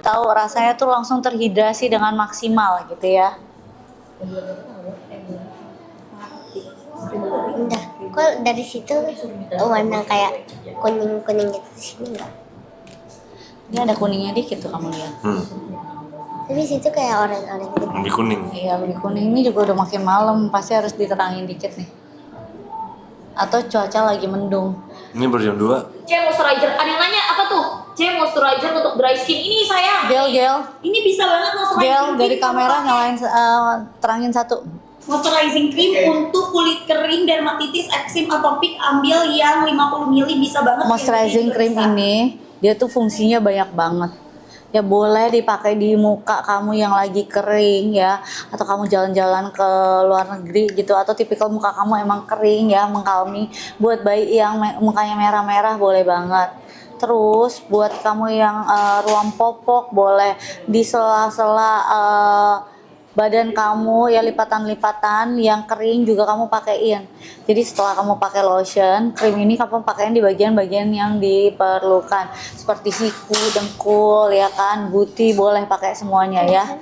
tahu rasanya tuh langsung terhidrasi dengan maksimal gitu ya. Enggak, kok dari situ warna kayak kuning-kuning gitu di sini enggak? Ini ada kuningnya dikit tuh kamu lihat. Tapi situ kayak oranye-oranye gitu. Lebih kuning. Iya lebih kuning. Ini juga udah makin malam, pasti harus diterangin dikit nih. Atau cuaca lagi mendung. Ini baru jam 2. C moisturizer. Ada yang nanya apa tuh? C moisturizer untuk dry skin. Ini sayang. Gel. Ini bisa banget moisturizer. Gel dari kamera nyalain terangin satu. Moisturizing cream untuk kulit kering, dermatitis, eksim, atopik, ambil yang 50 ml bisa banget. Moisturizing cream ini dia tuh fungsinya banyak banget. Ya boleh dipakai di muka kamu yang lagi kering ya, atau kamu jalan-jalan ke luar negeri gitu, atau tipikal muka kamu emang kering ya, mengkalmi. Buat bayi yang mukanya merah-merah boleh banget. Terus buat kamu yang ruam popok boleh, di sela-sela badan kamu ya, lipatan-lipatan yang kering juga kamu pakaiin. Jadi setelah kamu pakai lotion, krim ini kamu pakaiin di bagian-bagian yang diperlukan, seperti siku, dengkul ya kan, buti boleh pakai semuanya ya.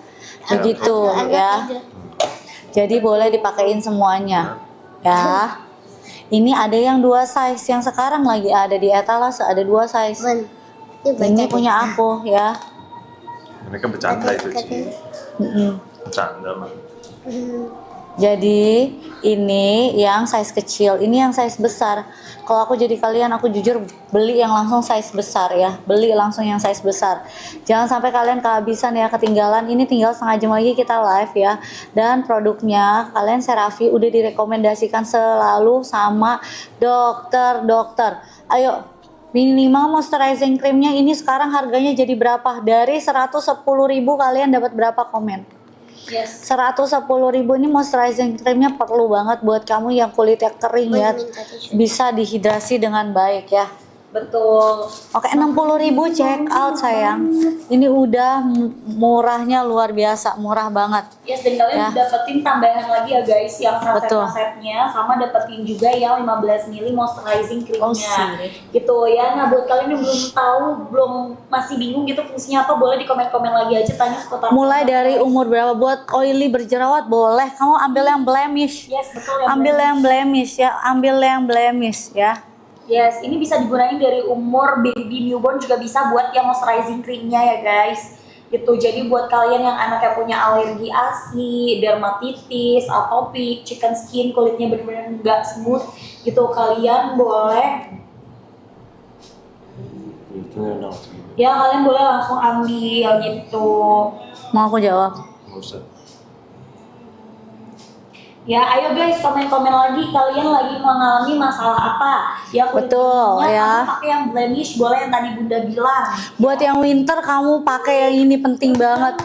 Begitu ya. Jadi boleh dipakein semuanya ya. Ini ada yang 2 size, yang sekarang lagi ada di etalase, ada 2 size. Ini punya aku ya. Mereka bercanda itu sih. Bercanda mah. Jadi ini yang size kecil, ini yang size besar. Kalau aku jadi kalian, aku jujur beli yang langsung size besar ya. Beli langsung yang size besar. Jangan sampai kalian kehabisan ya, ketinggalan. Ini tinggal setengah jam lagi kita live ya. Dan produknya kalian CeraVe udah direkomendasikan selalu sama dokter. Ayo, minimal moisturizing creamnya ini sekarang harganya jadi berapa? Dari 110.000 kalian dapat berapa komen? Yes. 110.000 ini moisturizing creamnya perlu banget buat kamu yang kulitnya kering ya, bisa dihidrasi dengan baik ya. Betul. Oke, 60.000 check out sayang. Ini udah murahnya luar biasa, murah banget. Yes, dan kalian Ya. dapetin tambahan lagi ya guys, yang Betul. saset-sasetnya, sama dapetin juga yang 15 ml moisturizing creamnya. Oh, sih. Gitu ya. Nah, buat kalian yang belum tahu, masih bingung gitu fungsinya apa, boleh di komen-komen lagi aja, tanya seputar. Mulai dari umur berapa? Buat oily berjerawat boleh. Kamu ambil yang blemish. Yes, betul. Ambil yang blemish ya, ambil yang blemish ya. Yes, ini bisa digunain dari umur baby newborn, juga bisa buat yang moisturizing creamnya ya guys. Gitu. Jadi buat kalian yang anaknya punya alergi ASI, dermatitis, atopik, chicken skin, kulitnya bener-bener nggak smooth gitu, kalian boleh ya, kalian boleh langsung ambil gitu. Mau aku jawab? Nggak usah. Ya, ayo guys, komen-komen lagi kalian lagi mengalami masalah apa. Ya, Betul, ya. Kamu pakai yang blemish, boleh yang tadi Bunda bilang. Buat yang winter kamu pakai yang ini, penting banget.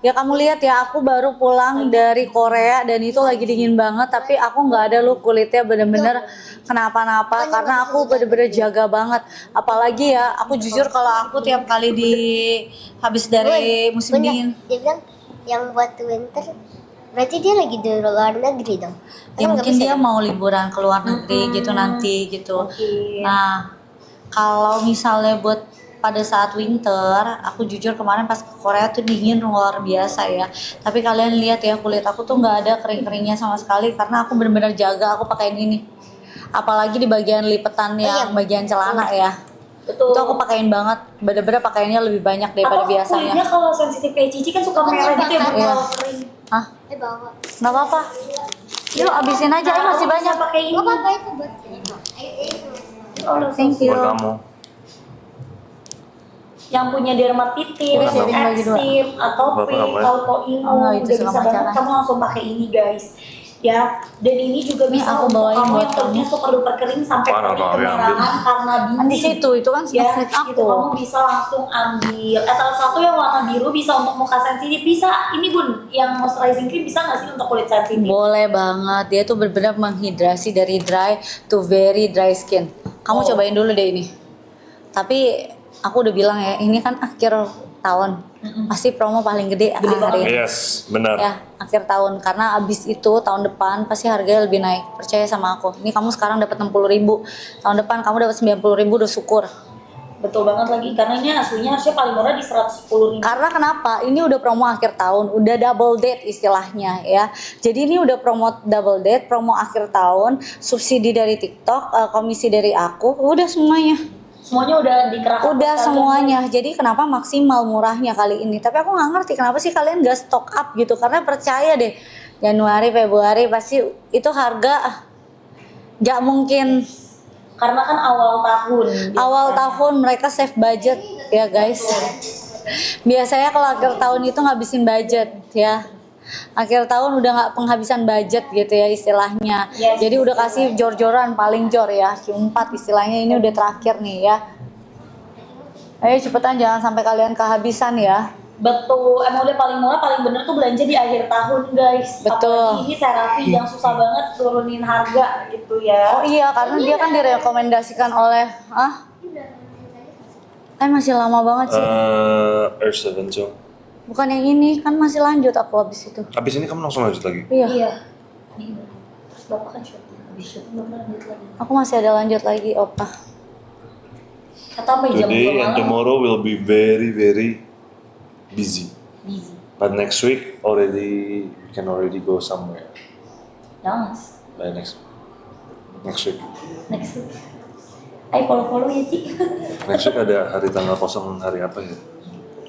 Ya kamu lihat ya, aku baru pulang dari Korea dan itu lagi dingin banget, tapi aku nggak ada loh kulitnya bener-bener kenapa-napa karena aku bener-bener jaga banget. Apalagi ya, aku jujur kalau aku tiap kali habis dari musim dingin. Dia bilang yang buat winter, berarti dia lagi di luar negeri dong. Ya mungkin dia mau liburan ke luar negeri gitu nanti gitu. Oke. Nah, kalau misalnya buat pada saat winter, aku jujur kemarin pas ke Korea tuh dingin luar biasa ya. Tapi kalian lihat ya, kulit aku tuh nggak ada kering-keringnya sama sekali karena aku bener-bener jaga, aku pakein ini. Apalagi di bagian lipetan yang bagian celana ya. Betul. Itu aku pakein banget, bener-bener pakainya lebih banyak daripada biasanya. Kulitnya kalau sensitif kayak Cici kan suka merah gitu ya, Bu, Iya. kalau kering. Hah? Bawa. Nggak apa-apa. Yuk abisin aja, ini masih banyak. Pakai ini. Gak apa-apa itu buat Thank you. Buat kamu. Yang punya dermatitis, Kita sharing bagi dua. eksim, atopik, Bapak apa? autoimun, Oh, itu udah suka bisa banget pacaran. kamu langsung pakai ini guys. Ya, dan ini juga Ini bisa aku untuk bawain kamu buat yang kulitnya kamu. super duper kering sampai Parah, kulit Bang, kemerahan ambil. karena dingin. Kan di situ itu kan Ya, snapchat gitu aku. kamu bisa langsung ambil. Salah satu yang warna biru bisa untuk muka sensitif, bisa. Ini Bun, yang moisturizing cream bisa nggak sih untuk kulit sensitif? Boleh banget, dia tuh benar-benar menghidrasi dari dry to very dry skin. Kamu cobain dulu deh ini. Tapi aku udah bilang ya, ini kan akhir tahun, pasti promo paling gede hari ini. Yes, benar. Ya, akhir tahun, karena abis itu tahun depan pasti harganya lebih naik. Percaya sama aku. Ini kamu sekarang dapat 60.000, tahun depan kamu dapat 90.000, udah syukur. Betul banget lagi, karena ini aslinya harusnya paling murah di 110.000. Karena kenapa? Ini udah promo akhir tahun, udah double date istilahnya ya. Jadi ini udah promo double date, promo akhir tahun, subsidi dari TikTok, komisi dari aku, udah semuanya. Semuanya udah dikerahkan. Udah buat semuanya. Jadi kenapa maksimal murahnya kali ini? Tapi aku nggak ngerti kenapa sih kalian gak stock up gitu. Karena percaya deh, Januari, Februari pasti itu harga nggak mungkin. Karena kan awal tahun. Awal tahun mereka save budget ya guys. Biasanya kalau akhir tahun itu ngabisin budget ya. Akhir tahun udah nggak penghabisan budget gitu ya istilahnya. Yes. Jadi udah kasih jor-joran paling jor ya. Q4 istilahnya ini udah terakhir nih ya. Ayo cepetan jangan sampai kalian kehabisan ya. Betul, emang udah paling murah, paling bener tuh belanja di akhir tahun guys. Betul. Apalagi ini Serafi yang susah banget turunin harga gitu ya. Oh iya karena dia kan direkomendasikan oleh masih lama banget sih. R7 Jong. Bukan yang ini kan masih lanjut aku habis itu. Habis ini kamu langsung lanjut lagi? Iya. Iya. Terus bapak kan syuting, habis syuting bapak lanjut lagi. Aku masih ada lanjut lagi opa. Kata sampai jam 2 Today and malam. tomorrow will be very busy. Busy. But next week we can already go somewhere. Nice. By next week. Next week. Ayo follow ya Ci. Next week ada hari tanggal kosong hari apa ya?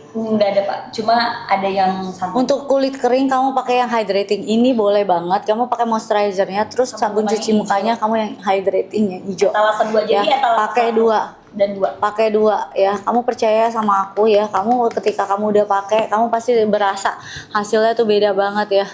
Nggak ada Pak, cuma ada yang santai. Untuk kulit kering kamu pakai yang hydrating ini boleh banget. Kamu pakai moisturizernya, terus sabun cuci mukanya kamu yang hydrating yang hijau. Etalase 2 jadi Ya, etalase pakai 1 2. dan 2. Pakai 2 ya. Kamu percaya sama aku ya. Kamu ketika kamu udah pakai, kamu pasti berasa hasilnya tuh beda banget ya.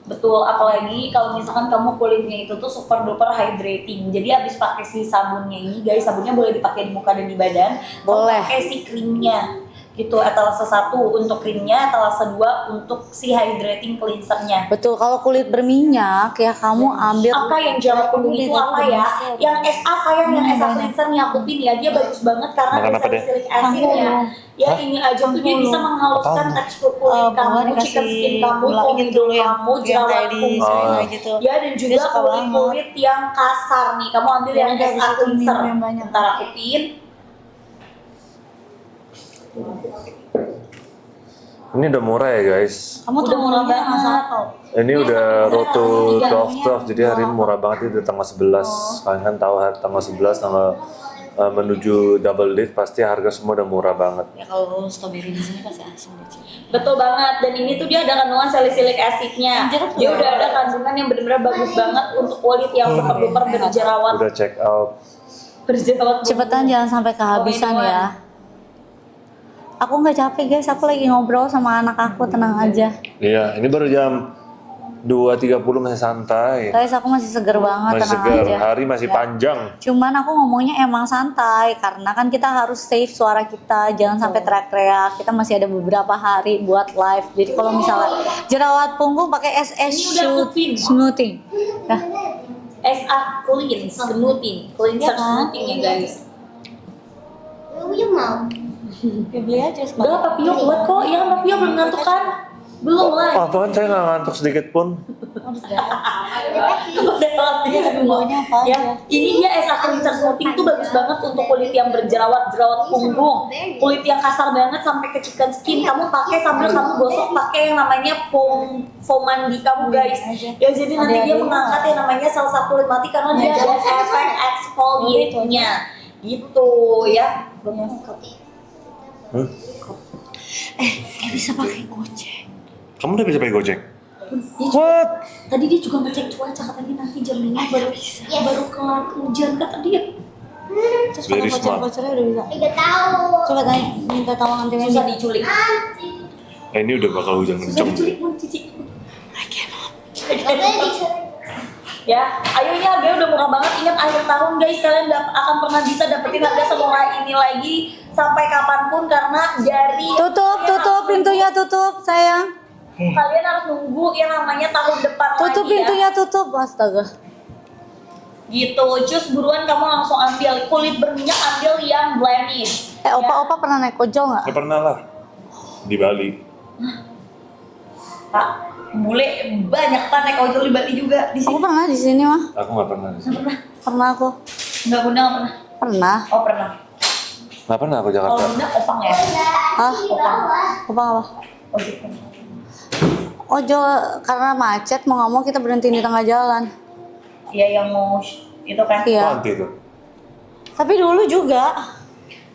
Betul, apalagi kalau misalkan kamu kulitnya itu tuh super duper hydrating. Jadi habis pakai si sabunnya ini, guys, sabunnya boleh dipakai di muka dan di badan. Boleh. Kamu pakai si krimnya. Gitu, etalase 1 untuk krimnya, etalase 2 untuk si hydrating cleansernya. Betul, kalau kulit berminyak ya kamu ambil Apa yang jerawat kuning itu apa ya? Yang SA sayang, yang SA cleanser nih aku pin ya, dia bagus banget karena Makan ada apa deh? salicylic acidnya. Ya ini aja tuh dia bisa menghaluskan tekstur kulit kamu, chicken skin kamu, komedo kamu, jerawat kuning. gitu. Ya dan juga suka kulit yang kasar nih, kamu ambil yang Yang SA dari situ cleanser. minum yang banyak. Ntar aku pin. Ini udah murah ya guys. Kamu Udah tuh murah murah banget. banget. Ini udah road to Tiga. 12, jadi hari ini murah banget itu tanggal 11. Kalian kan tahu hari tanggal 11 tanggal menuju double date pasti harga semua udah murah banget. Ya kalau strawberry di sini pasti asam deh. Ci. Betul banget, dan ini tuh dia ada kandungan salicylic acidnya. Anjir, Dia udah ada kandungan yang benar-benar bagus banget untuk kulit yang super duper berjerawat. Udah check out. Berjerawat. Cepetan jangan sampai kehabisan Komedoan. ya. Aku nggak capek guys, aku lagi ngobrol sama anak aku, tenang aja. Iya, ini baru jam 2.30 masih santai. Guys, aku masih seger banget, Masih tenang segar, aja. hari masih panjang. Cuman aku ngomongnya emang santai, karena kan kita harus save suara kita, jangan sampai teriak-teriak. Kita masih ada beberapa hari buat live. Jadi kalau misalnya jerawat punggung pakai SS Ini udah aku pin. smoothing. Nah, SA Clean Smoothing, cleanser Iya kan? smoothing ya guys. Lu mau? ya beli aja Udah Papio kuat kok, iya kan Papio belum ngantuk kan? Belum lah. Apaan saya nggak ngantuk sedikit pun. Maunya apa Ya, aja. ini dia SA Cleanser Smoothing tuh bagus banget untuk kulit yang berjerawat, jerawat punggung, kulit yang kasar banget sampai ke chicken skin. Kamu pakai sambil kamu gosok pakai yang namanya foam mandi kamu guys. Ya jadi nanti dia mengangkat yang namanya sel-sel kulit mati karena dia ada efek exfoliate-nya. Gitu ya. Hmm? Kayak bisa pakai Gojek. Kamu udah bisa pakai Gojek? What? Tadi dia juga ngecek cuaca, katanya nanti jam 5 baru kelar hujan kata dia. Terus Very pakai smart. voucher-vouchernya udah bisa. Tidak tahu. Coba tanya, minta tolong nanti Susah diculik. Ini udah bakal hujan Susah kenceng. diculik pun Cici. Oke, Ya, ayo ini harganya udah murah banget. Ingat akhir tahun guys, kalian akan pernah bisa dapetin harga semurah ini lagi sampai kapanpun karena dari Tutup pintunya, tutup sayang. kalian harus nunggu yang namanya tahun depan Tutup lagi pintunya, tutup. Astaga. Gitu, cus buruan kamu langsung ambil kulit berminyak, ambil yang blemish. Opa pernah naik ojol nggak? Ya pernah lah. Di Bali. Pak, bule banyak Pak naik ojol di Bali juga di Aku sini. pernah di sini mah. Aku nggak pernah di sini. Pernah aku. Nggak pernah. Pernah. Oh pernah. Nggak pernah aku Kalau Jakarta. Bunda Opang ya? Hah? Opang. Opang apa? Oh gitu. Ojol karena macet mau nggak mau kita berhenti di tengah jalan. Iya yang mau itu kan? Iya. Itu anti itu. Tapi dulu juga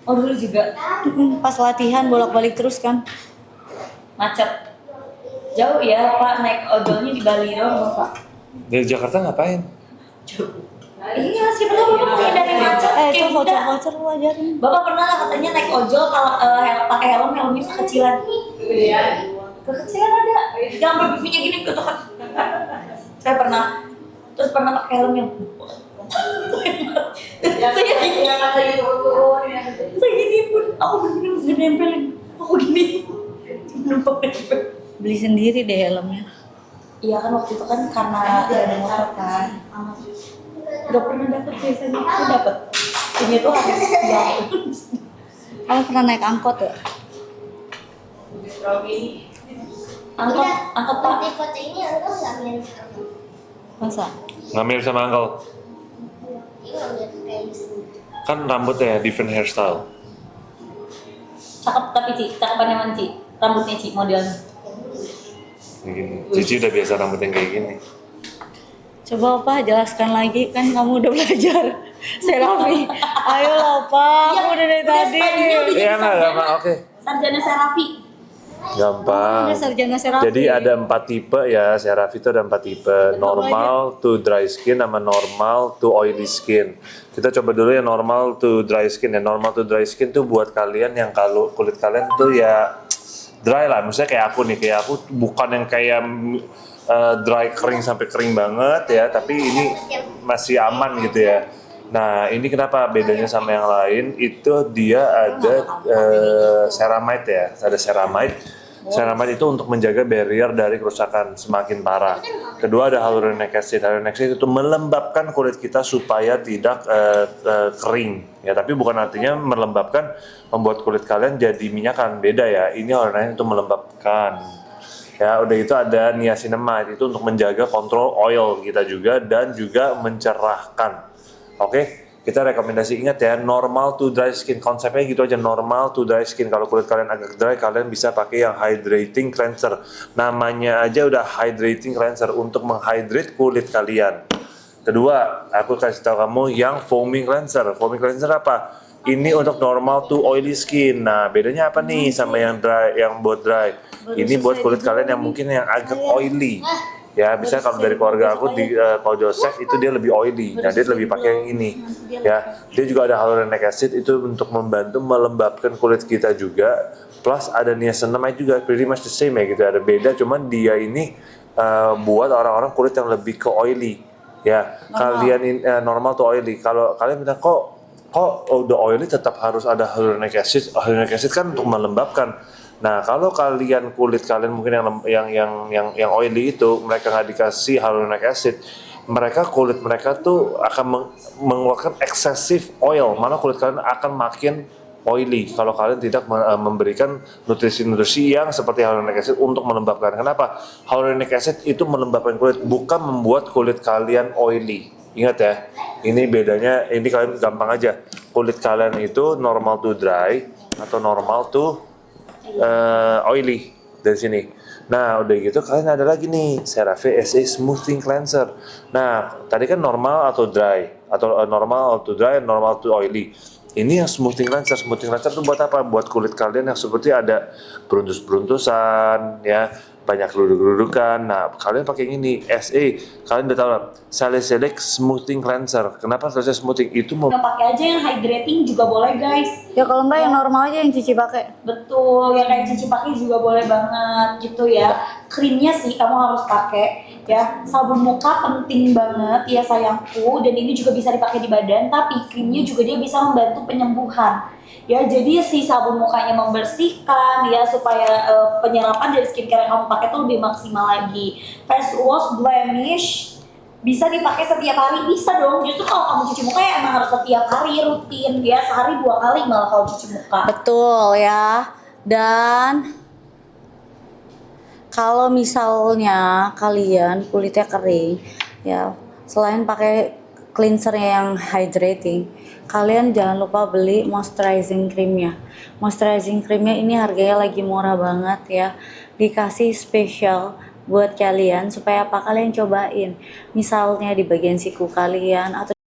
Oh dulu juga pas latihan bolak-balik terus kan. macet. Jauh ya Pak, naik ojolnya di Bali doang Pak. Dari Jakarta ngapain? Iya, siapa tahu Bapak menghindari macet. Itu Kayak Bunda. voucher lu ajarin. Bapak pernah nggak katanya naik ojol kalau pakai helmnya kekecilan? Kekecilan ada. Yang berbibinya gini gitu kan. Saya pernah. Terus pernah pakai helm yang saya gini pun aku bener nempelin aku gini numpuk nempel. Beli sendiri deh helmnya. Iya kan waktu itu kan karena gak ada motor kan gak pernah dapet biasanya aku dapet ini tuh harus jauh. Kamu pernah naik angkot ya? angkot Pak. Di foto ini aku nggak mirip aku. Masa? Nggak mirip sama uncle. Ini nggak mirip kayak di sini. Kan rambutnya different hairstyle. Cakep tapi Ci, cakepannya mana Ci? Rambutnya Ci modelnya. Kayak gini. Cici udah biasa rambut yang kayak gini. Coba Opa jelaskan lagi, kan kamu udah belajar Serafi. Ayo lah Opa, Iya, aku udah dari udah tadi. stylenya udah Iya nggak, oke. Sarjana Serafi. Gampang. Udah sarjana Serafi. Jadi ada 4 tipe ya, Serafi itu ada 4 tipe. Normal to dry skin sama normal to oily skin. Kita coba dulu yang normal to dry skin ya. Normal to dry skin tuh buat kalian yang kalau kulit kalian tuh ya dry lah. Misalnya kayak aku bukan yang kayak dry kering sampai kering banget ya, tapi ini masih aman gitu ya. Nah ini kenapa bedanya sama yang lain, itu dia ada ceramide ya, ada ceramide. Ceramide itu untuk menjaga barrier dari kerusakan semakin parah. Kedua ada hyaluronic acid. Hyaluronic acid itu melembabkan kulit kita supaya tidak kering. Ya, tapi bukan artinya melembabkan membuat kulit kalian jadi minyakan. Beda ya. Ini hyaluronic itu melembabkan. Ya, udah itu ada niacinamide itu untuk menjaga kontrol oil kita juga dan juga mencerahkan. Oke, kita rekomendasi ingat ya, normal to dry skin, konsepnya gitu aja, normal to dry skin. Kalau kulit kalian agak dry, kalian bisa pakai yang hydrating cleanser. Namanya aja udah hydrating cleanser untuk menghydrate kulit kalian. Kedua, aku kasih tahu kamu yang foaming cleanser. Foaming cleanser apa? Ini untuk normal to oily skin. Nah, bedanya apa nih sama yang dry, yang buat dry? Ini buat kulit kalian yang mungkin yang agak oily. Ya, bisa kalau dari keluarga aku kalau Joseph itu dia lebih oily. Nah, dia lebih pakai yang ini. Ya, dia juga ada hyaluronic acid itu untuk membantu melembabkan kulit kita juga. Plus ada niacinamide juga, pretty much the same ya gitu. Ada beda, cuman dia ini buat orang-orang kulit yang lebih ke oily. Ya, kalian normal to oily. Kalau kalian bilang kok udah oily tetap harus ada hyaluronic acid. Hyaluronic acid kan untuk melembabkan. Nah, kalau kalian kulit kalian mungkin yang oily itu mereka nggak dikasih hyaluronic acid, kulit mereka tuh akan mengeluarkan excessive oil. Mana kulit kalian akan makin oily kalau kalian tidak memberikan nutrisi-nutrisi yang seperti hyaluronic acid untuk melembabkan. Kenapa? Hyaluronic acid itu melembabkan kulit, bukan membuat kulit kalian oily. Ingat ya, ini bedanya, ini kalian gampang aja. Kulit kalian itu normal to dry atau normal to oily dari sini. Nah, udah gitu kalian ada lagi nih CeraVe SA Smoothing Cleanser. Nah, tadi kan normal atau dry atau normal to dry, normal to oily. Ini yang smoothing cleanser. Smoothing cleanser itu buat apa? Buat kulit kalian yang seperti ada beruntus-beruntusan, ya, banyak geruduk-gerudukan. Nah, kalian pakai ini SA. Kalian udah tahu lah, Salicylic Smoothing Cleanser. Kenapa Salicylic Smoothing? Itu mau Nggak pakai aja yang hydrating juga boleh guys. Ya kalau enggak yang normal aja yang Cici pakai. Betul, yang kayak Cici pakai juga boleh banget gitu ya. Krimnya sih kamu harus pakai ya. Sabun muka penting banget ya sayangku, dan ini juga bisa dipakai di badan, tapi krimnya juga dia bisa membantu penyembuhan. Ya, jadi si sabun mukanya membersihkan ya supaya penyerapan dari skincare yang kamu pakai tuh lebih maksimal lagi. Face wash blemish bisa dipakai setiap hari, bisa dong. Justru kalau kamu cuci muka ya emang harus setiap hari rutin ya, sehari 2 kali malah kalau cuci muka. Betul ya. Dan kalau misalnya kalian kulitnya kering, ya selain pakai cleanser yang hydrating, kalian jangan lupa beli moisturizing creamnya. Moisturizing creamnya ini harganya lagi murah banget ya, dikasih spesial buat kalian supaya apa, kalian cobain misalnya di bagian siku kalian atau